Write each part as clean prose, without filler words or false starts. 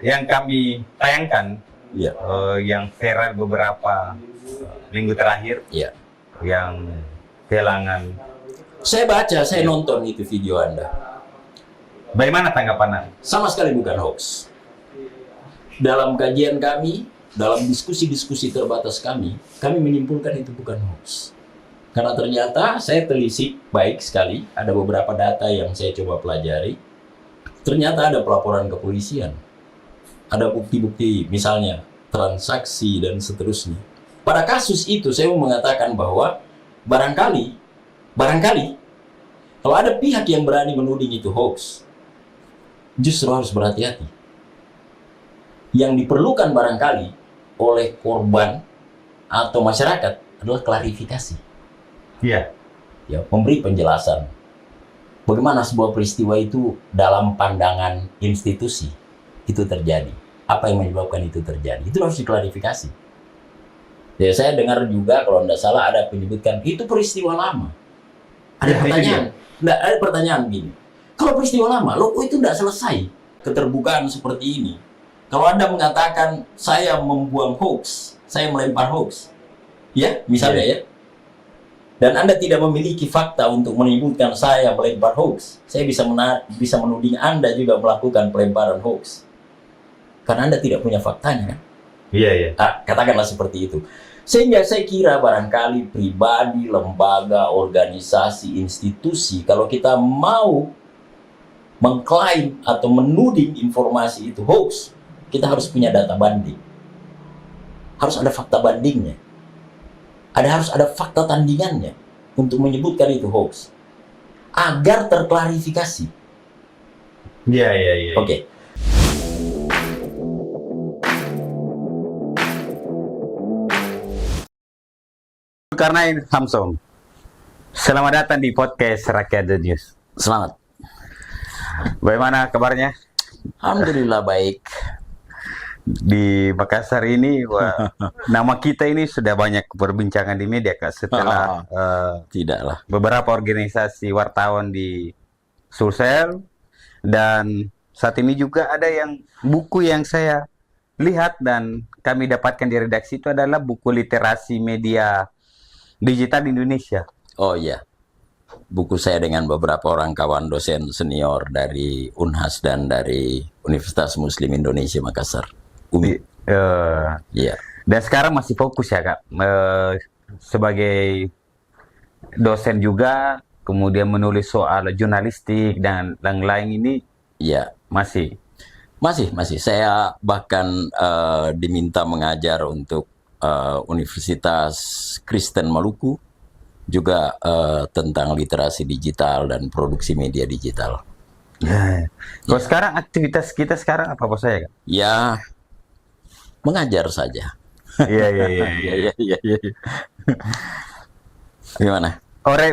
yang kami tayangkan, Iya. yang viral beberapa minggu terakhir, Iya. yang kehilangan. Saya baca, saya nonton itu video Anda. Bagaimana tanggapan Anda? Sama sekali bukan hoax. Dalam kajian kami, dalam diskusi-diskusi terbatas kami menyimpulkan itu bukan hoax. Karena ternyata saya telisik baik sekali, ada beberapa data yang saya coba pelajari. Ternyata ada pelaporan kepolisian. Ada bukti-bukti, misalnya transaksi dan seterusnya. Pada kasus itu saya mau mengatakan bahwa barangkali kalau ada pihak yang berani menuding itu hoax, justru harus berhati-hati. Yang diperlukan barangkali oleh korban atau masyarakat adalah klarifikasi. Iya. Ya, memberi penjelasan. Bagaimana sebuah peristiwa itu dalam pandangan institusi itu terjadi. Apa yang menyebabkan itu terjadi. Itu harus diklarifikasi. Ya, saya dengar juga kalau tidak salah ada menyebutkan itu peristiwa lama. Ada pertanyaan. Nggak, ada pertanyaan begini. Kalau peristiwa lama, loh itu tidak selesai. Keterbukaan seperti ini. Kalau Anda mengatakan saya membuang hoax, saya melempar hoax. Ya, misalnya ya. Dan Anda tidak memiliki fakta untuk menyebutkan saya melempar hoax, saya bisa menuding Anda juga melakukan pelemparan hoax. Karena Anda tidak punya faktanya, kan? Iya, iya. Katakanlah seperti itu. Sehingga saya kira barangkali pribadi, lembaga, organisasi, institusi, kalau kita mau mengklaim atau menuding informasi itu hoax, kita harus punya data banding. Harus ada fakta bandingnya. Harus ada fakta tandingannya untuk menyebutkan itu hoax. Agar terklarifikasi. Iya, iya, iya. Oke. Zulkarnain Hamsom. Selamat datang di podcast Rakyat The News. Selamat. Bagaimana kabarnya? Alhamdulillah baik. Di Makassar ini, nama kita ini sudah banyak perbincangan di media, Kak, setelah Tidaklah. beberapa organisasi wartawan di Sulsel, dan saat ini juga ada yang buku yang saya lihat dan kami dapatkan di redaksi itu adalah buku literasi media digital di Indonesia. Oh iya. Buku saya dengan beberapa orang kawan dosen senior dari Unhas dan dari Universitas Muslim Indonesia Makassar. Iya. Dan sekarang masih fokus ya, Kak, sebagai dosen juga, kemudian menulis soal jurnalistik dan lain-lain ini. Iya. Masih. Saya bahkan diminta mengajar untuk Universitas Kristen Maluku juga tentang literasi digital dan produksi media digital. Kalau sekarang aktivitas kita sekarang apa saya, Kak? Ya, mengajar saja. Iya. Gimana?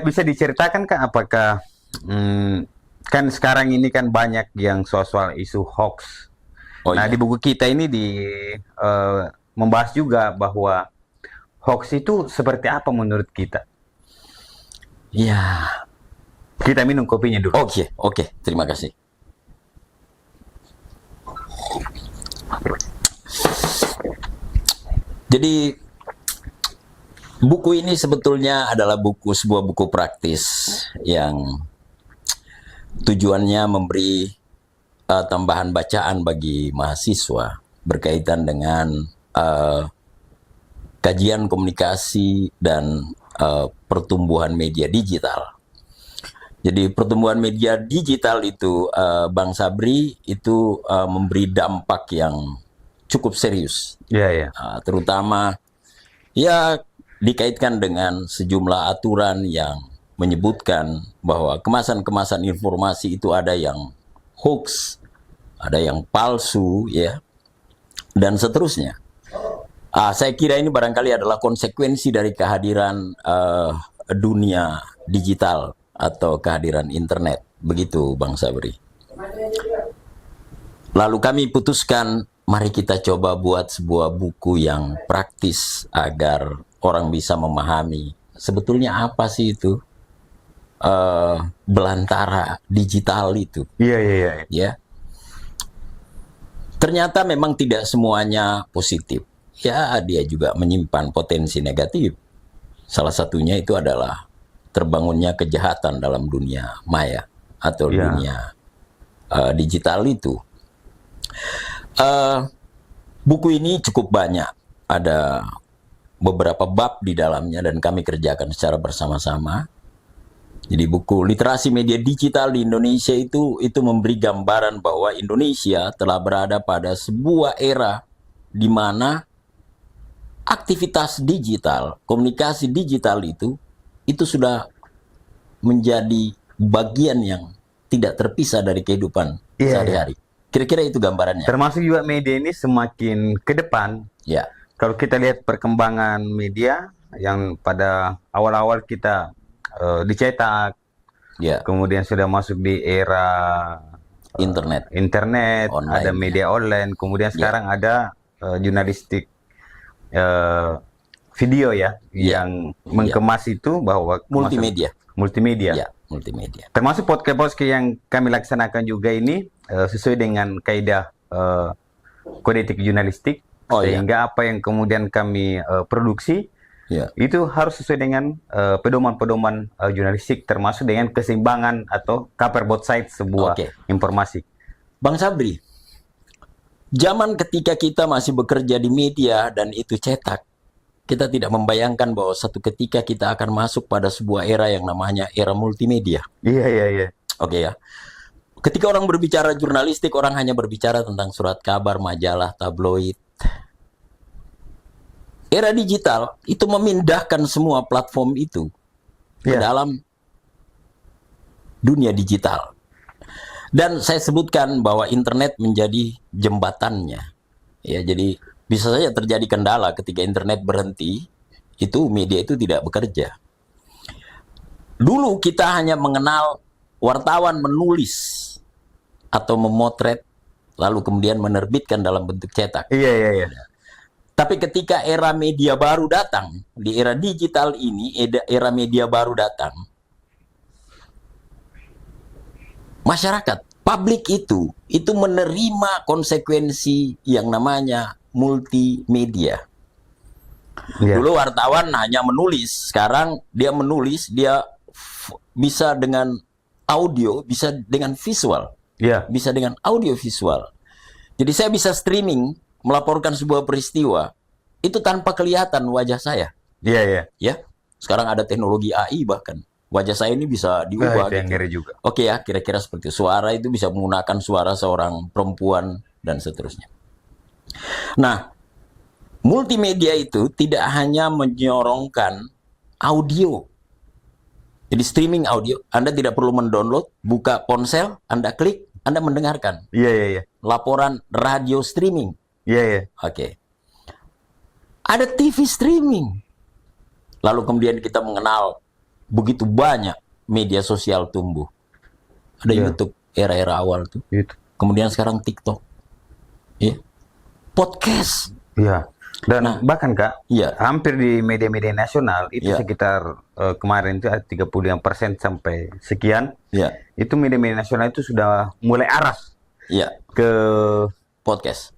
Bisa diceritakan, Kak, apakah kan sekarang ini kan banyak yang soal isu hoax. Nah, di buku kita ini membahas juga bahwa hoax itu seperti apa menurut kita. Ya. Kita minum kopinya dulu. Oke. Terima kasih. Jadi buku ini sebetulnya adalah sebuah buku praktis yang tujuannya memberi tambahan bacaan bagi mahasiswa berkaitan dengan kajian komunikasi dan pertumbuhan media digital. Jadi pertumbuhan media digital itu, Bang Sabri, itu memberi dampak yang cukup serius. Iya. Terutama ya dikaitkan dengan sejumlah aturan yang menyebutkan bahwa kemasan-kemasan informasi itu ada yang hoax, ada yang palsu, ya, dan seterusnya. Saya kira ini barangkali adalah konsekuensi dari kehadiran dunia digital atau kehadiran internet. Begitu, Bang Sabri. Lalu kami putuskan, mari kita coba buat sebuah buku yang praktis agar orang bisa memahami sebetulnya apa sih itu belantara digital itu. Iya. Ya. Ternyata memang tidak semuanya positif. Ya, dia juga menyimpan potensi negatif. Salah satunya itu adalah terbangunnya kejahatan dalam dunia maya atau Ya. dunia digital itu. Buku ini cukup banyak. Ada beberapa bab di dalamnya dan kami kerjakan secara bersama-sama. Jadi buku literasi media digital di Indonesia itu memberi gambaran bahwa Indonesia telah berada pada sebuah era di mana aktivitas digital, komunikasi digital itu sudah menjadi bagian yang tidak terpisah dari kehidupan Iya, sehari-hari. Kira-kira itu gambarannya. Termasuk juga media ini semakin ke depan. Ya, Kalau kita lihat perkembangan media yang pada awal-awal kita dicetak, ya, kemudian sudah masuk di era internet. Online, ada media online, kemudian sekarang ada jurnalistik video ya, yang mengemas itu bahwa Multimedia. multimedia. Ya, multimedia. Termasuk podcast yang kami laksanakan juga ini sesuai dengan kaidah kode etik jurnalistik, sehingga apa yang kemudian kami produksi itu harus sesuai dengan pedoman-pedoman jurnalistik, termasuk dengan keseimbangan atau cover both sides sebuah informasi. Bang Sabri, zaman ketika kita masih bekerja di media dan itu cetak, kita tidak membayangkan bahwa satu ketika kita akan masuk pada sebuah era yang namanya era multimedia. Iya. Oke ya. Ketika orang berbicara jurnalistik, orang hanya berbicara tentang surat kabar, majalah, tabloid. Era digital itu memindahkan semua platform itu ke dalam dunia digital. Dan saya sebutkan bahwa internet menjadi jembatannya. Ya, jadi bisa saja terjadi kendala ketika internet berhenti, itu media itu tidak bekerja. Dulu kita hanya mengenal wartawan menulis atau memotret, lalu kemudian menerbitkan dalam bentuk cetak. Iya. Tapi ketika era media baru datang, di era digital ini, era media baru datang, masyarakat, publik itu menerima konsekuensi yang namanya multimedia. Dulu wartawan hanya menulis, sekarang dia menulis, dia bisa dengan audio, bisa dengan visual, bisa dengan audio visual. Jadi saya bisa streaming, melaporkan sebuah peristiwa, itu tanpa kelihatan wajah saya. Iya. Ya, sekarang ada teknologi AI bahkan. Wajah saya ini bisa diubah. Itu yang ngeri juga. Oke ya, kira-kira seperti itu. Suara itu bisa menggunakan suara seorang perempuan dan seterusnya. Nah, multimedia itu tidak hanya menyorongkan audio. Jadi streaming audio, Anda tidak perlu mendownload, buka ponsel, Anda klik, Anda mendengarkan. Iya. Laporan radio streaming. Iya. Oke. Ada TV streaming. Lalu kemudian kita mengenal begitu banyak media sosial tumbuh. Ada YouTube era-era awal tuh. Kemudian sekarang TikTok. Podcast. Iya. Dan bahkan Kak, hampir di media-media nasional itu sekitar kemarin itu 35% sampai sekian. Itu media-media nasional itu sudah mulai arah ke podcast.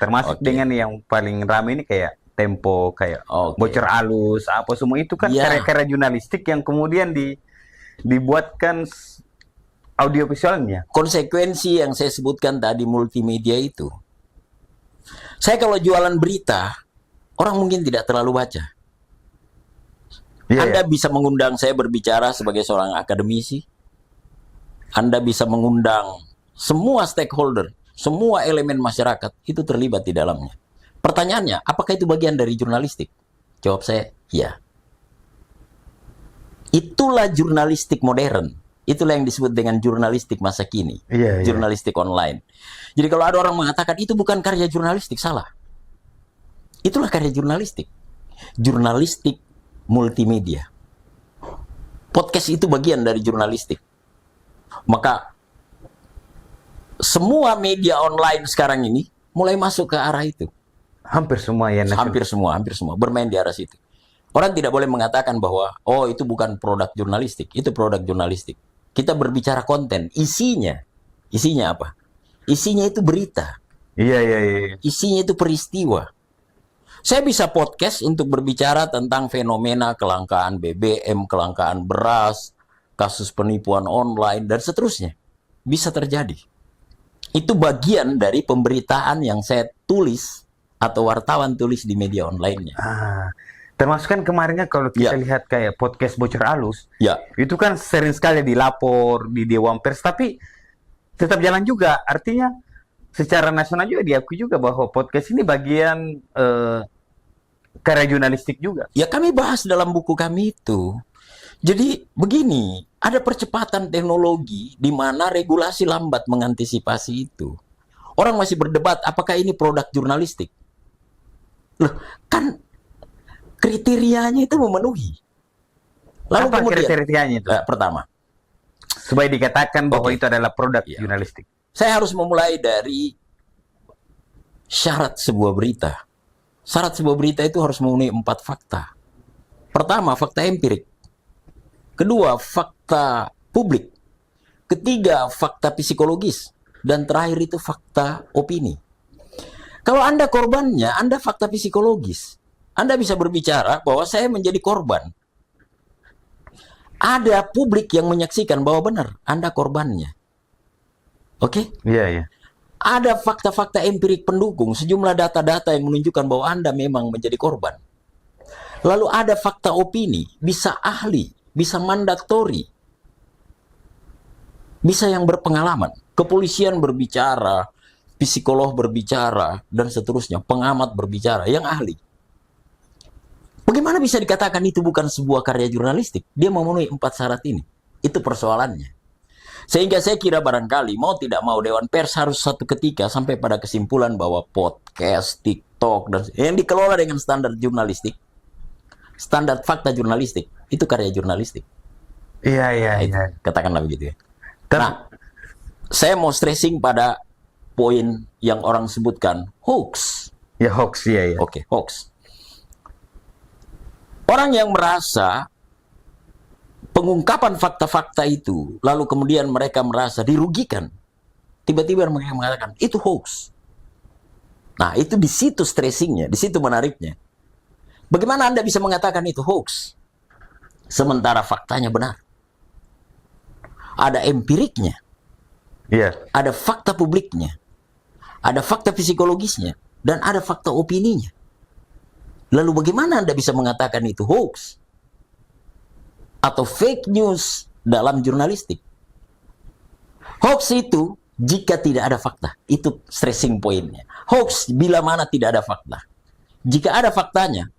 Termasuk dengan yang paling ramai ini kayak Tempo, kayak Bocor Alus, apa semua itu kan karya-karya jurnalistik yang kemudian dibuatkan audiovisualnya. Konsekuensi yang saya sebutkan tadi multimedia itu. Saya kalau jualan berita, orang mungkin tidak terlalu baca. Anda bisa mengundang saya berbicara sebagai seorang akademisi. Anda bisa mengundang semua stakeholder, semua elemen masyarakat itu terlibat di dalamnya. Pertanyaannya, apakah itu bagian dari jurnalistik? Jawab saya, ya. Itulah jurnalistik modern. Itulah yang disebut dengan jurnalistik masa kini. Jurnalistik online. Jadi kalau ada orang mengatakan itu bukan karya jurnalistik, salah. Itulah karya jurnalistik. Jurnalistik multimedia. Podcast itu bagian dari jurnalistik. Maka semua media online sekarang ini mulai masuk ke arah itu. Hampir semua ya. Hampir semua bermain di arah situ. Orang tidak boleh mengatakan bahwa itu bukan produk jurnalistik, itu produk jurnalistik. Kita berbicara konten, isinya apa? Isinya itu berita. Iya, iya, iya. Isinya itu peristiwa. Saya bisa podcast untuk berbicara tentang fenomena kelangkaan BBM, kelangkaan beras, kasus penipuan online, dan seterusnya. Bisa terjadi. Itu bagian dari pemberitaan yang saya tulis atau wartawan tulis di media online-nya. Termasuk kan kemarinnya kalau kita Ya. lihat kayak podcast Bocor Alus, Ya, itu kan sering sekali dilapor di Dewan Pers, tapi tetap jalan juga. Artinya secara nasional juga diakui juga bahwa podcast ini bagian karya jurnalistik juga. ya kami bahas dalam buku kami itu. Jadi begini, ada percepatan teknologi di mana regulasi lambat mengantisipasi itu. Orang masih berdebat apakah ini produk jurnalistik. Loh, kan kriterianya itu memenuhi. Lalu Apa kemudian, kriterianya itu? pertama, Supaya dikatakan bahwa Oke. itu adalah produk Iya. jurnalistik. saya harus memulai dari syarat sebuah berita. Syarat sebuah berita itu harus memenuhi 4 fakta. Pertama, fakta empirik. Kedua, fakta publik. Ketiga, fakta psikologis. Dan terakhir itu fakta opini. Kalau Anda korbannya, Anda fakta psikologis. Anda bisa berbicara bahwa saya menjadi korban. Ada publik yang menyaksikan bahwa benar, Anda korbannya. Oke? Iya, iya. Ada fakta-fakta empirik pendukung, sejumlah data-data yang menunjukkan bahwa Anda memang menjadi korban. Lalu ada fakta opini, bisa ahli, bisa mandatori, bisa yang berpengalaman. Kepolisian berbicara, psikolog berbicara, dan seterusnya. Pengamat berbicara, yang ahli. Bagaimana bisa dikatakan itu bukan sebuah karya jurnalistik? Dia memenuhi 4 syarat ini. Itu persoalannya. Sehingga saya kira barangkali mau tidak mau Dewan Pers harus satu ketika sampai pada kesimpulan bahwa podcast, TikTok, dan yang dikelola dengan standar jurnalistik, standar fakta jurnalistik, itu karya jurnalistik. Iya, iya, Nah, itu, iya. katakanlah begitu ya. Ter- Nah, saya mau stressing pada poin yang orang sebutkan hoax. Ya hoax, iya, iya. Oke, hoax. Orang yang merasa pengungkapan fakta-fakta itu, lalu kemudian mereka merasa dirugikan, tiba-tiba mereka mengatakan, itu hoax. Nah, itu di situ stressingnya, di situ menariknya. Bagaimana Anda bisa mengatakan itu hoax? Sementara faktanya benar. Ada empiriknya, Iya. ada fakta publiknya, ada fakta psikologisnya, dan ada fakta opininya. Lalu bagaimana Anda bisa mengatakan itu hoax? Atau fake news dalam jurnalistik? Hoax itu jika tidak ada fakta. Itu stressing pointnya. Hoax bila mana tidak ada fakta. Jika ada faktanya,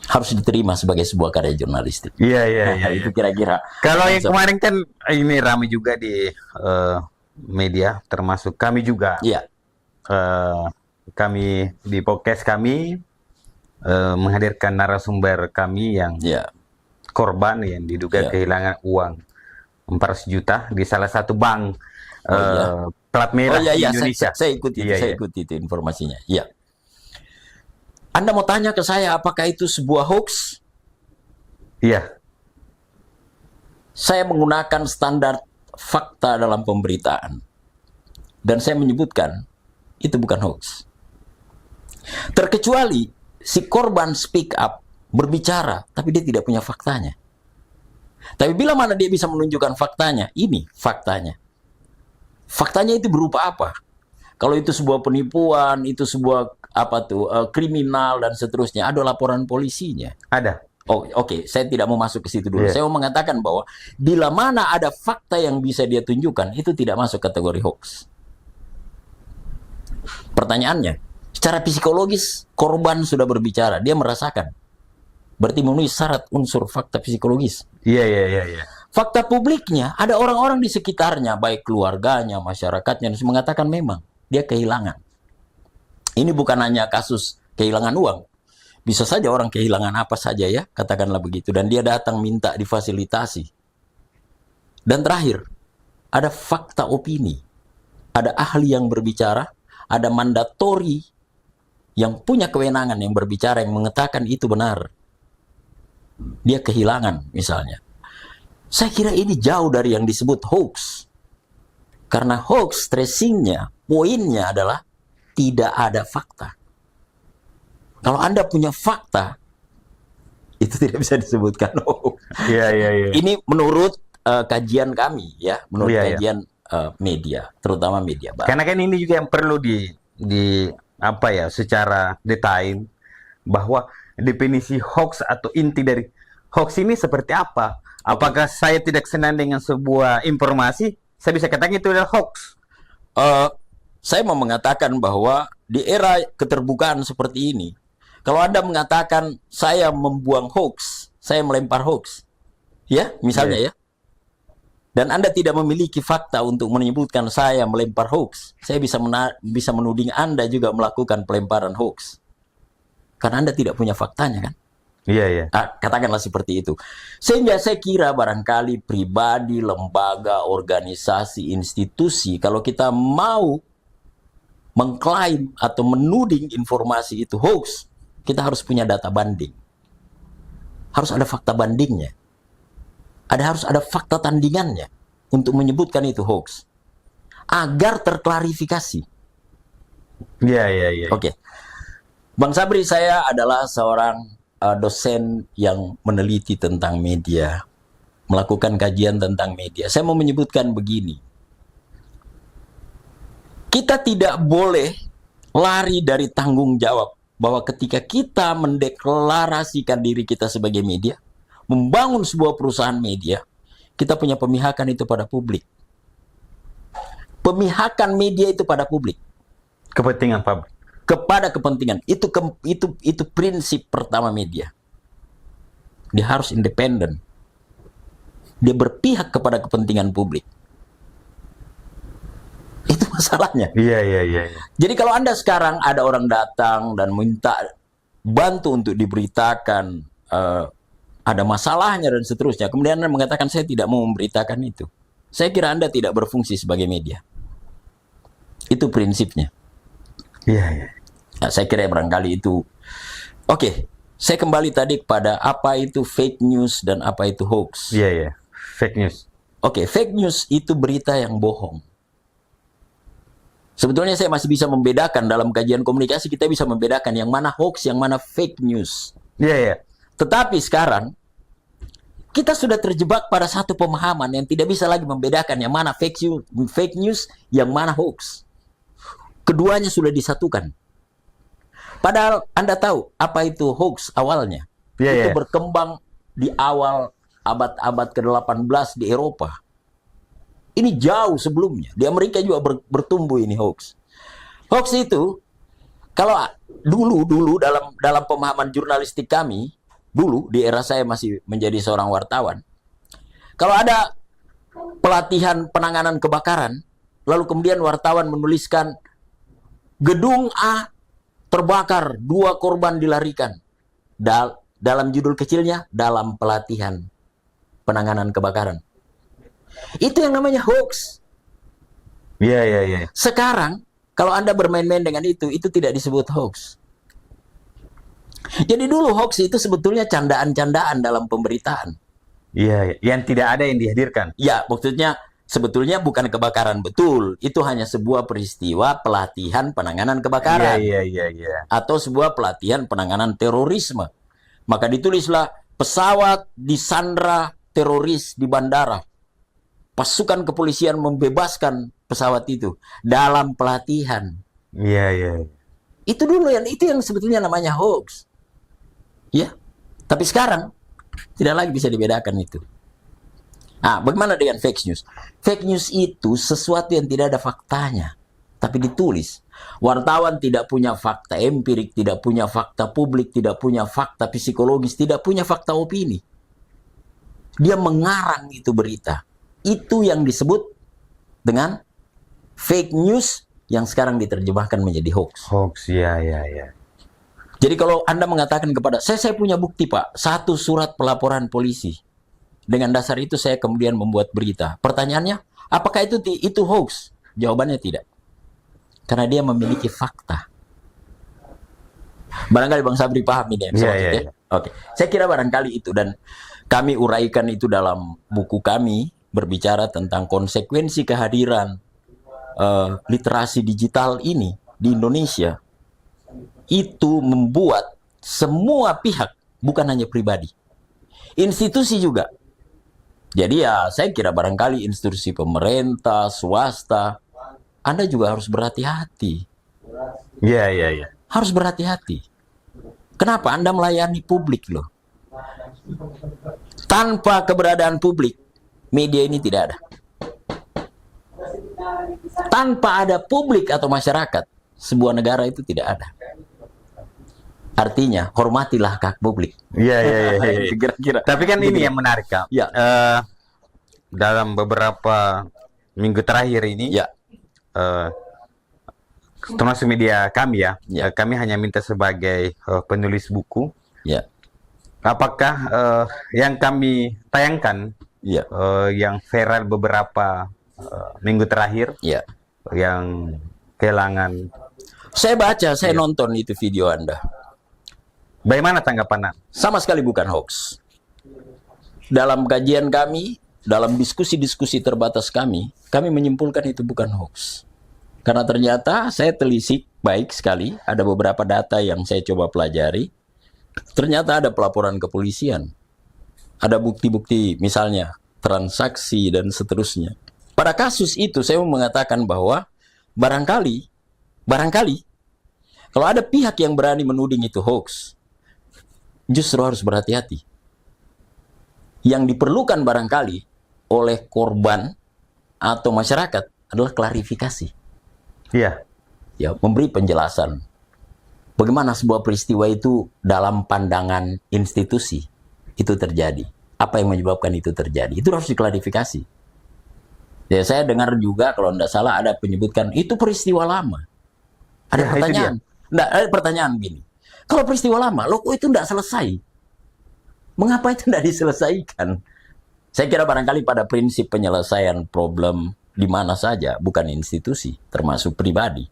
harus diterima sebagai sebuah karya jurnalistik. Iya, iya, Nah, iya. itu kira-kira. Kalau yang kemarin kan ini ramai juga di media, termasuk kami juga. Iya, Kami di podcast kami menghadirkan narasumber kami yang iya. korban yang diduga Iya. kehilangan uang 400 juta di salah satu bank Oh, iya. plat merah Oh iya, di iya, Indonesia. saya ikuti itu, Iya, saya iya. ikuti itu informasinya. Iya. Anda mau tanya ke saya apakah itu sebuah hoax? Iya, Saya menggunakan standar fakta dalam pemberitaan. Dan saya menyebutkan itu bukan hoax. Terkecuali si korban speak up, berbicara, tapi dia tidak punya faktanya. Tapi bila mana dia bisa menunjukkan faktanya, ini faktanya. Faktanya itu berupa apa? Kalau itu sebuah penipuan, itu sebuah kriminal dan seterusnya, ada laporan polisinya. ada. Oh, oke, saya tidak mau masuk ke situ dulu. Iya. Saya mau mengatakan bahwa bila mana ada fakta yang bisa dia tunjukkan, itu tidak masuk kategori hoax. Pertanyaannya, secara psikologis korban sudah berbicara, dia merasakan. Berarti memenuhi syarat unsur fakta psikologis. Iya, iya, iya, iya. Fakta publiknya, ada orang-orang di sekitarnya, baik keluarganya, masyarakatnya, yang mengatakan memang dia kehilangan. Ini bukan hanya kasus kehilangan uang. Bisa saja orang kehilangan apa saja ya, katakanlah begitu. Dan dia datang minta difasilitasi. Dan terakhir, ada fakta opini. Ada ahli yang berbicara, ada mandatori yang punya kewenangan yang berbicara, yang mengatakan itu benar. Dia kehilangan misalnya. Saya kira ini jauh dari yang disebut hoax. Karena hoax tracingnya, poinnya adalah tidak ada fakta. Kalau Anda punya fakta, itu tidak bisa disebutkan hoax. Iya, iya, iya. Ini menurut kajian kami, ya, menurut Iya, iya. kajian media, terutama media barat. Karena kan ini juga yang perlu di apa ya, secara detail, bahwa definisi hoax atau inti dari hoax ini seperti apa. Apakah saya tidak senang dengan sebuah informasi, saya bisa katakan itu adalah hoax. Saya mau mengatakan bahwa di era keterbukaan seperti ini, kalau Anda mengatakan saya membuang hoax, saya melempar hoax, ya, misalnya ya, dan Anda tidak memiliki fakta untuk menyebutkan saya melempar hoax, saya bisa menuding Anda juga melakukan pelemparan hoax. Karena Anda tidak punya faktanya, kan? Iya, iya. Katakanlah seperti itu. Sehingga saya kira barangkali pribadi, lembaga, organisasi, institusi, kalau kita mau mengklaim atau menuding informasi itu hoax, kita harus punya data banding. Harus ada fakta bandingnya. Harus ada fakta tandingannya untuk menyebutkan itu hoax. Agar terklarifikasi. Iya, iya, iya. Oke. Bang Sabri, saya adalah seorang dosen yang meneliti tentang media, melakukan kajian tentang media. Saya mau menyebutkan begini. Kita tidak boleh lari dari tanggung jawab bahwa ketika kita mendeklarasikan diri kita sebagai media, membangun sebuah perusahaan media, kita punya pemihakan itu pada publik. Pemihakan media itu pada publik. Kepentingan publik. Kepada kepentingan. Itu prinsip pertama media. Dia harus independen. Dia berpihak kepada kepentingan publik. Itu masalahnya. Iya, iya, iya, iya. Jadi kalau Anda sekarang ada orang datang dan minta bantu untuk diberitakan ada masalahnya dan seterusnya, kemudian Anda mengatakan saya tidak mau memberitakan itu, saya kira Anda tidak berfungsi sebagai media. Itu prinsipnya. Iya, iya. Nah, saya kira barangkali itu. Oke, saya kembali tadi kepada apa itu fake news dan apa itu hoax. Iya, iya. Fake news. Oke, fake news itu berita yang bohong. Sebetulnya saya masih bisa membedakan dalam kajian komunikasi, kita bisa membedakan yang mana hoax, yang mana fake news. Iya, iya. Tetapi sekarang kita sudah terjebak pada satu pemahaman yang tidak bisa lagi membedakan yang mana fake news, yang mana hoax. Keduanya sudah disatukan. Padahal Anda tahu apa itu hoax awalnya. Iya, Itu iya. berkembang di awal abad ke-18 di Eropa. Ini jauh sebelumnya. Di Amerika juga bertumbuh ini hoax. Hoax itu, kalau dulu dalam pemahaman jurnalistik kami, dulu di era saya masih menjadi seorang wartawan, kalau ada pelatihan penanganan kebakaran, lalu kemudian wartawan menuliskan gedung A terbakar, 2 korban dilarikan. Dalam judul kecilnya, dalam pelatihan penanganan kebakaran. Itu yang namanya hoax. Iya, iya, iya. Sekarang, kalau Anda bermain-main dengan itu tidak disebut hoax. Jadi dulu hoax itu sebetulnya candaan-candaan dalam pemberitaan. Iya, iya. Yang tidak ada yang dihadirkan. Ya, maksudnya sebetulnya bukan kebakaran betul. Itu hanya sebuah peristiwa pelatihan penanganan kebakaran. Iya, iya, iya, iya. Atau sebuah pelatihan penanganan terorisme. Maka ditulislah pesawat disandra teroris di bandara. Pasukan kepolisian membebaskan pesawat itu dalam pelatihan. Iya, iya. Itu dulu itu yang sebetulnya namanya hoax. Ya. Tapi sekarang tidak lagi bisa dibedakan itu. Nah, bagaimana dengan fake news? Fake news itu sesuatu yang tidak ada faktanya, tapi ditulis. Wartawan tidak punya fakta empirik, tidak punya fakta publik, tidak punya fakta psikologis, tidak punya fakta opini. Dia mengarang itu berita. Itu yang disebut dengan fake news yang sekarang diterjemahkan menjadi hoax. Hoax, iya, iya, iya. Jadi kalau Anda mengatakan kepada saya punya bukti Pak, 1 surat pelaporan polisi. Dengan dasar itu saya kemudian membuat berita. Pertanyaannya, apakah itu hoax? Jawabannya tidak. Karena dia memiliki fakta. Barangkali Bang Sabri paham ini. Iya, iya, iya. Oke. Saya kira barangkali itu, dan kami uraikan itu dalam buku kami, berbicara tentang konsekuensi kehadiran literasi digital ini di Indonesia itu membuat semua pihak, bukan hanya pribadi, institusi juga. Jadi ya saya kira barangkali institusi pemerintah, swasta, Anda juga harus berhati-hati. Iya, iya, iya. Harus berhati-hati. Kenapa? Anda melayani publik loh. Tanpa keberadaan publik, media ini tidak ada. Tanpa ada publik atau masyarakat, sebuah negara itu tidak ada. Artinya, hormatilah hak publik. Iya, iya, iya, iya. Kira-kira. Tapi kan ini yang menarik, Kak. Ya. Dalam beberapa minggu terakhir ini, Ya. termasuk media kami ya, Ya. kami hanya minta sebagai penulis buku, Ya. apakah yang kami tayangkan, Ya. yang viral beberapa minggu terakhir, Ya. yang kehilangan, Saya baca, saya nonton itu video Anda. bagaimana tanggapan Anda? Sama sekali bukan hoax. Dalam kajian kami, dalam diskusi-diskusi terbatas kami menyimpulkan itu bukan hoax. Karena ternyata saya telisik baik sekali, ada beberapa data yang saya coba pelajari. Ternyata ada pelaporan kepolisian. Ada bukti-bukti misalnya transaksi dan seterusnya. Pada kasus itu saya mau mengatakan bahwa barangkali kalau ada pihak yang berani menuding itu hoax, justru harus berhati-hati. Yang diperlukan barangkali oleh korban atau masyarakat adalah klarifikasi. Iya, Ya, memberi penjelasan. Bagaimana sebuah peristiwa itu dalam pandangan institusi itu terjadi. Apa yang menyebabkan itu terjadi. Itu harus diklarifikasi. Ya, saya dengar juga kalau tidak salah ada penyebutkan itu peristiwa lama. Ada Ya, pertanyaan. Nggak, ada pertanyaan gini. Kalau peristiwa lama, loh kok itu tidak selesai? Mengapa itu tidak diselesaikan? Saya kira barangkali pada prinsip penyelesaian problem di mana saja, bukan institusi, termasuk pribadi.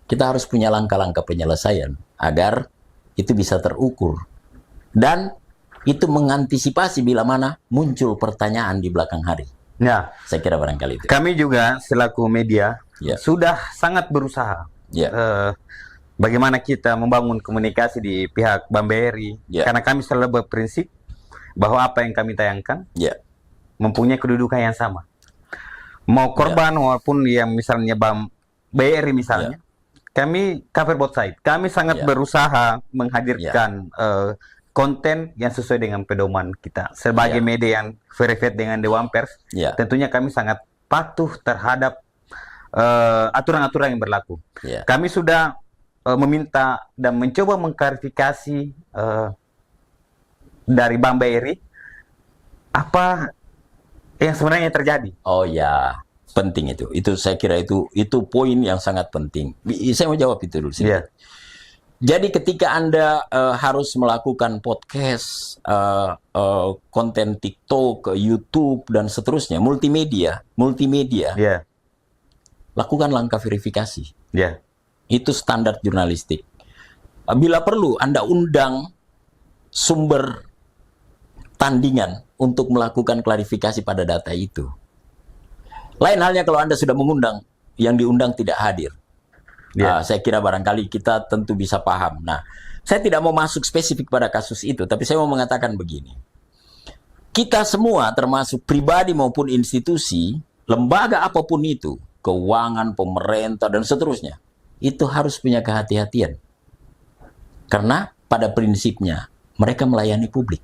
Kita harus punya langkah-langkah penyelesaian agar itu bisa terukur. Dan itu mengantisipasi bila mana muncul pertanyaan di belakang hari. ya. Saya kira barangkali itu. Kami juga selaku media Ya. sudah sangat berusaha. Ya. Bagaimana kita membangun komunikasi di pihak Bank BRI, Ya. karena kami selalu berprinsip bahwa apa yang kami tayangkan Ya. mempunyai kedudukan yang sama. Mau korban maupun yang misalnya Bank BRI misalnya, kami cover both side. Kami sangat Ya. berusaha menghadirkan konten yang sesuai dengan pedoman kita. Sebagai Ya. media yang verified dengan Dewan Pers, Ya. tentunya kami sangat patuh terhadap aturan-aturan yang berlaku. Ya. Kami sudah meminta dan mencoba mengklarifikasi dari Bank BRI apa yang sebenarnya terjadi. Oh ya, penting itu. Itu saya kira itu poin yang sangat penting. Saya mau jawab itu dulu sih. Iya. Jadi ketika Anda harus melakukan podcast, konten TikTok, YouTube dan seterusnya, multimedia, Iya. lakukan langkah verifikasi. Iya. Itu standar jurnalistik. Bila perlu Anda undang sumber tandingan untuk melakukan klarifikasi pada data itu. Lain halnya kalau Anda sudah mengundang, yang diundang tidak hadir. Ya. Saya kira barangkali kita tentu bisa paham. Nah, saya tidak mau masuk spesifik pada kasus itu, tapi saya mau mengatakan begini. Kita semua, termasuk pribadi maupun institusi, lembaga apapun itu, keuangan, pemerintah, dan seterusnya, itu harus punya kehati-hatian. Karena pada prinsipnya, mereka melayani publik.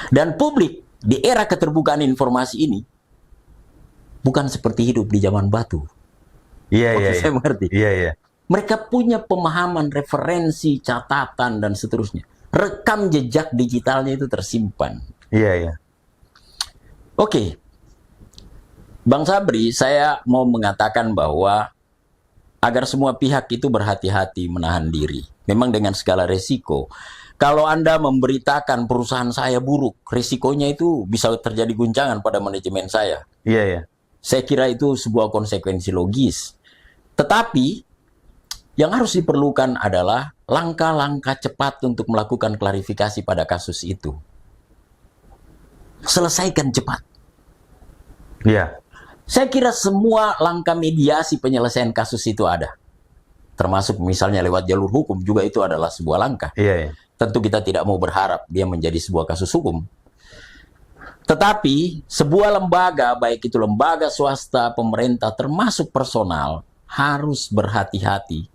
Dan publik di era keterbukaan informasi ini bukan seperti hidup di zaman batu. Iya, iya, Saya mengerti. Iya, iya. Mereka punya pemahaman, referensi, catatan, dan seterusnya. Rekam jejak digitalnya itu tersimpan. Iya, iya. Oke. Bang Sabri, saya mau mengatakan bahwa agar semua pihak itu berhati-hati menahan diri. Memang dengan segala resiko. Kalau Anda memberitakan perusahaan saya buruk, risikonya itu bisa terjadi guncangan pada manajemen saya. Iya, iya. Saya kira itu sebuah konsekuensi logis. Tetapi, yang harus diperlukan adalah langkah-langkah cepat untuk melakukan klarifikasi pada kasus itu. Selesaikan cepat. Iya. Saya kira semua langkah mediasi penyelesaian kasus itu ada. Termasuk misalnya lewat jalur hukum juga itu adalah sebuah langkah. Iya, iya. Tentu kita tidak mau berharap dia menjadi sebuah kasus hukum. Tetapi sebuah lembaga, baik itu lembaga swasta, pemerintah, termasuk personal, harus berhati-hati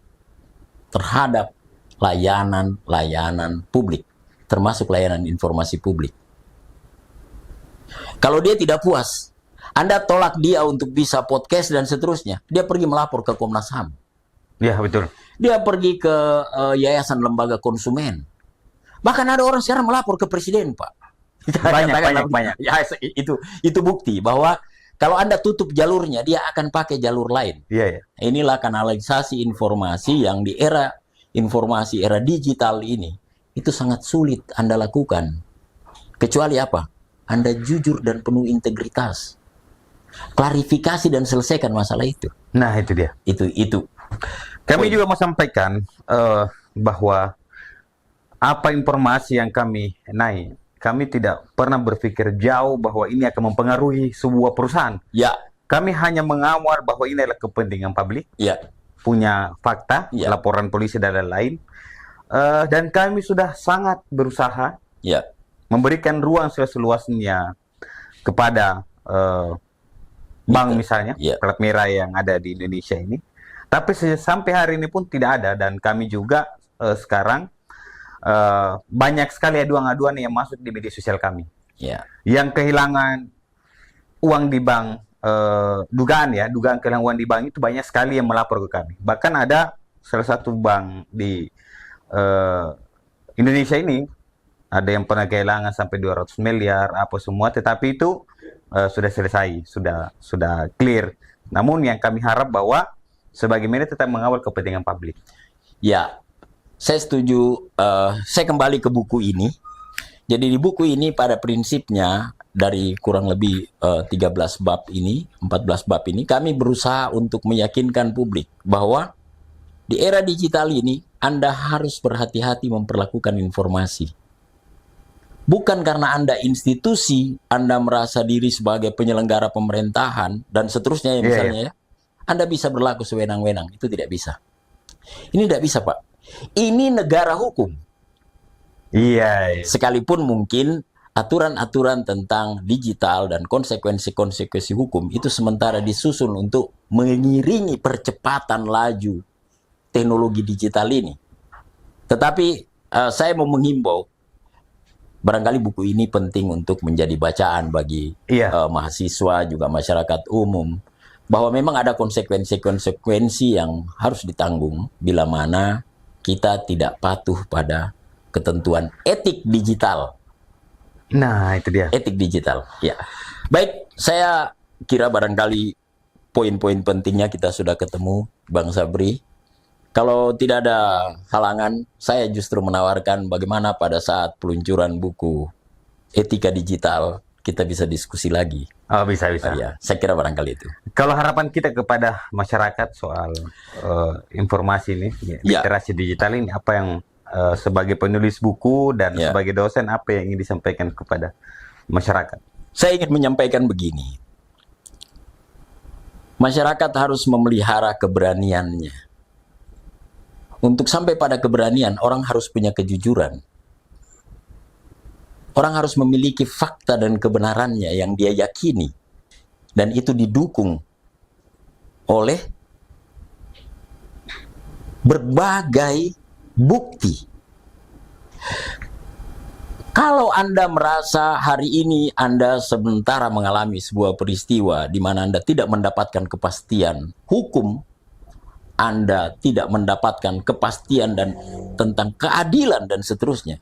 terhadap layanan-layanan publik, termasuk layanan informasi publik. Kalau dia tidak puas, Anda tolak dia untuk bisa podcast dan seterusnya, dia pergi melapor ke Komnas HAM. Iya, betul. Dia pergi ke Yayasan Lembaga Konsumen. Bahkan ada orang sekarang melapor ke Presiden, Pak. Banyak. Ya, itu bukti bahwa kalau Anda tutup jalurnya, dia akan pakai jalur lain. Iya, iya. Inilah kanalisasi informasi yang di era informasi, era digital ini, itu sangat sulit Anda lakukan. Kecuali apa? Anda jujur dan penuh integritas. Klarifikasi dan selesaikan masalah itu. Nah, itu dia. Itu. Kami juga mau sampaikan bahwa apa informasi yang kami naik, kami tidak pernah berpikir jauh bahwa ini akan mempengaruhi sebuah perusahaan. Ya. Kami hanya mengawal bahwa ini adalah kepentingan publik, Ya. punya fakta, Ya. laporan polisi dan lain-lain. Dan kami sudah sangat berusaha Ya. memberikan ruang seluas-luasnya kepada bank misalnya, Ya. plat merah yang ada di Indonesia ini. Tapi sampai hari ini pun tidak ada, dan kami juga sekarang banyak sekali aduan-aduan yang masuk di media sosial kami. Ya. Yang kehilangan uang di bank, dugaan kehilangan uang di bank itu banyak sekali yang melapor ke kami. Bahkan ada salah satu bank di Indonesia ini, ada yang pernah kehilangan sampai 200 miliar, apa semua, tetapi itu sudah selesai, sudah clear. Namun yang kami harap bahwa sebagai media tetap mengawal kepentingan publik. Ya, saya setuju. Saya kembali ke buku ini. Jadi di buku ini pada prinsipnya dari kurang lebih 13 bab ini, 14 bab ini, kami berusaha untuk meyakinkan publik bahwa di era digital ini Anda harus berhati-hati memperlakukan informasi. Bukan karena Anda institusi, Anda merasa diri sebagai penyelenggara pemerintahan dan seterusnya ya misalnya ya. Anda bisa berlaku sewenang-wenang, itu tidak bisa. Ini tidak bisa, Pak. Ini negara hukum. Iya. Sekalipun mungkin aturan-aturan tentang digital dan konsekuensi-konsekuensi hukum itu sementara disusun untuk mengiringi percepatan laju teknologi digital ini. Tetapi saya mau menghimbau, barangkali buku ini penting untuk menjadi bacaan bagi mahasiswa, juga masyarakat umum, bahwa memang ada konsekuensi-konsekuensi yang harus ditanggung bila mana kita tidak patuh pada ketentuan etik digital. Nah, itu dia. Etik digital, ya. Baik, saya kira barangkali poin-poin pentingnya kita sudah ketemu, Bang Sabri. Kalau tidak ada halangan, saya justru menawarkan bagaimana pada saat peluncuran buku Etika Digital, kita bisa diskusi lagi. Oh, bisa. Ya, saya kira barangkali itu. Kalau harapan kita kepada masyarakat soal informasi ini, literasi digital ini, apa yang sebagai penulis buku dan sebagai dosen, apa yang ingin disampaikan kepada masyarakat? Saya ingin menyampaikan begini. Masyarakat harus memelihara keberaniannya. Untuk sampai pada keberanian, orang harus punya kejujuran. Orang harus memiliki fakta dan kebenarannya yang dia yakini. Dan itu didukung oleh berbagai bukti. Kalau Anda merasa hari ini Anda sementara mengalami sebuah peristiwa di mana Anda tidak mendapatkan kepastian hukum, Anda tidak mendapatkan kepastian dan tentang keadilan dan seterusnya,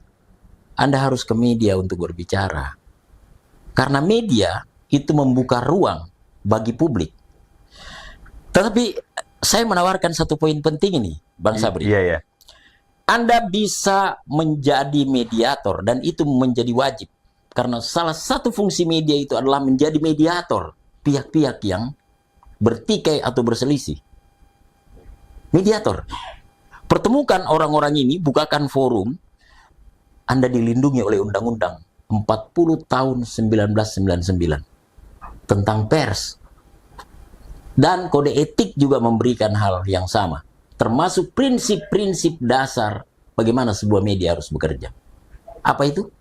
Anda harus ke media untuk berbicara. Karena media itu membuka ruang bagi publik. Tetapi saya menawarkan satu poin penting ini, Bang Sabri. Iya. Anda bisa menjadi mediator dan itu menjadi wajib. Karena salah satu fungsi media itu adalah menjadi mediator pihak-pihak yang bertikai atau berselisih. Mediator. Pertemukan orang-orang ini, bukakan forum. Anda dilindungi oleh Undang-Undang 40 tahun 1999 tentang pers. Dan kode etik juga memberikan hal yang sama, termasuk prinsip-prinsip dasar bagaimana sebuah media harus bekerja. Apa itu?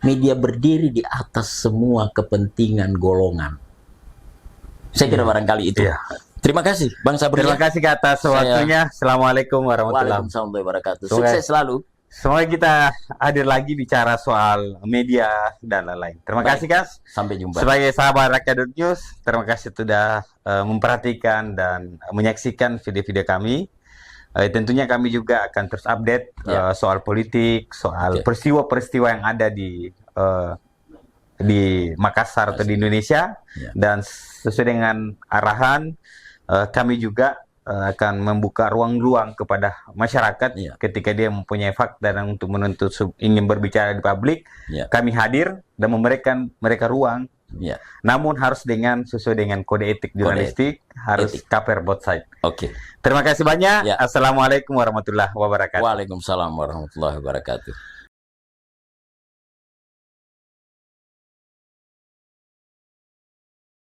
Media berdiri di atas semua kepentingan golongan. Saya kira barangkali itu. Iya. Terima kasih, Bang Sabri. Terima kasih atas waktunya. Assalamualaikum warahmatullahi Waalaikumsalam warahmatullahi wabarakatuh. Semoga- Sukses selalu. Semoga kita hadir lagi bicara soal media dan lain-lain. Terima Baik. kasih, Kas. Sampai jumpa. Sebagai sahabat Rakyat News, terima kasih sudah memperhatikan dan menyaksikan video-video kami. Tentunya kami juga akan terus update Ya. soal politik, soal Oke. peristiwa-peristiwa yang ada di Makassar atau di Indonesia. Ya. Dan sesuai dengan arahan, kami juga akan membuka ruang-ruang kepada masyarakat Ya. ketika dia mempunyai fakta dan untuk menuntut ingin berbicara di publik. Ya. Kami hadir dan memberikan mereka ruang. Ya. Namun harus sesuai dengan kode etik jurnalistik, harus etik. cover both side. Oke. Terima kasih banyak. Ya. Assalamualaikum warahmatullahi wabarakatuh. Waalaikumsalam warahmatullahi wabarakatuh.